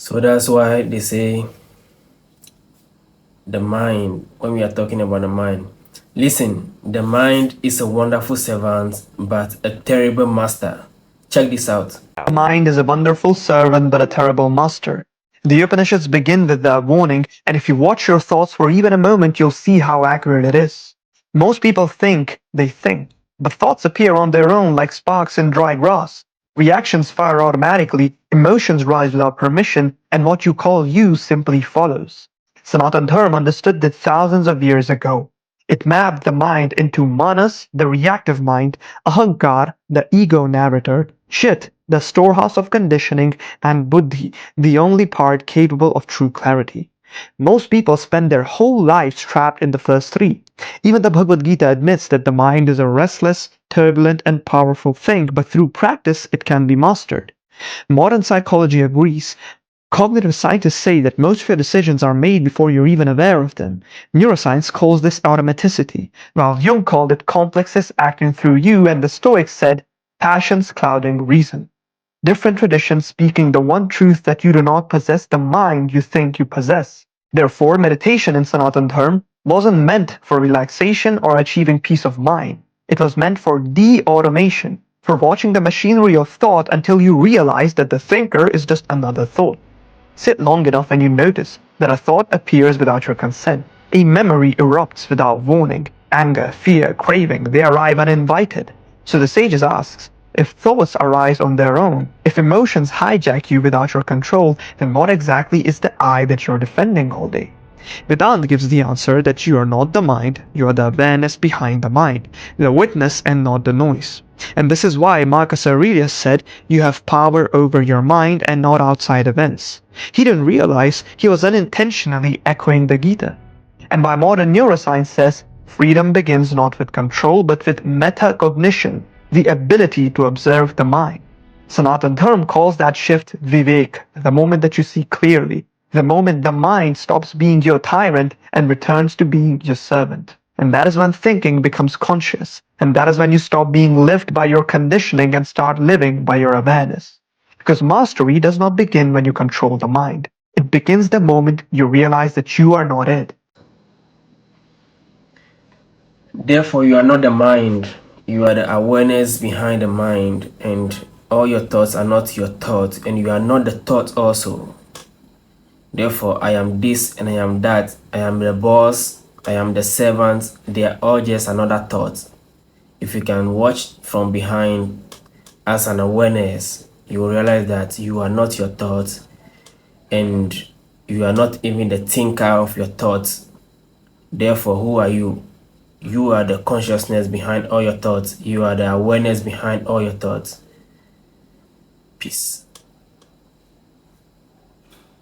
So that's why they say the mind, when we are talking about the mind. Listen, the mind is a wonderful servant, but a terrible master. Check this out. The mind is a wonderful servant but a terrible master. The Upanishads begin with that warning, and if you watch your thoughts for even a moment, you'll see how accurate it is. Most people think they think, but thoughts appear on their own like sparks in dry grass. Reactions fire automatically, emotions rise without permission, and what you call you simply follows. Sanatana Dharma understood this thousands of years ago. It mapped the mind into manas, the reactive mind, ahankar, the ego narrator, chit, the storehouse of conditioning, and buddhi, the only part capable of true clarity. Most people spend their whole lives trapped in the first three. Even the Bhagavad Gita admits that the mind is a restless, turbulent, and powerful thing, but through practice it can be mastered. Modern psychology agrees. Cognitive scientists say that most of your decisions are made before you're even aware of them. Neuroscience calls this automaticity, while Jung called it complexes acting through you, and the Stoics said passions clouding reason. Different traditions speaking the one truth that you do not possess the mind you think you possess. Therefore, meditation in Sanatana Dharma wasn't meant for relaxation or achieving peace of mind. It was meant for de-automation, for watching the machinery of thought until you realize that the thinker is just another thought. Sit long enough and you notice that a thought appears without your consent. A memory erupts without warning. Anger, fear, craving, they arrive uninvited. So the sages asks, if thoughts arise on their own, if emotions hijack you without your control, then what exactly is the I that you're defending all day? Vedanta gives the answer that you are not the mind, you are the awareness behind the mind, the witness and not the noise. And this is why Marcus Aurelius said you have power over your mind and not outside events. He didn't realize he was unintentionally echoing the Gita. And why modern neuroscience says freedom begins not with control but with metacognition, the ability to observe the mind. Sanatana Dharma calls that shift vivek, the moment that you see clearly, the moment the mind stops being your tyrant and returns to being your servant. And that is when thinking becomes conscious, and that is when you stop being lived by your conditioning and start living by your awareness. Because mastery does not begin when you control the mind. It begins the moment you realize that you are not it. Therefore, you are not the mind. You are the awareness behind the mind, and all your thoughts are not your thoughts, and you are not the thought also. Therefore, I am this and I am that. I am the boss. I am the servant. They are all just another thought. If you can watch from behind as an awareness, you will realize that you are not your thoughts, and you are not even the thinker of your thoughts. Therefore, who are you? You are the consciousness behind all your thoughts. You are the awareness behind all your thoughts. Peace.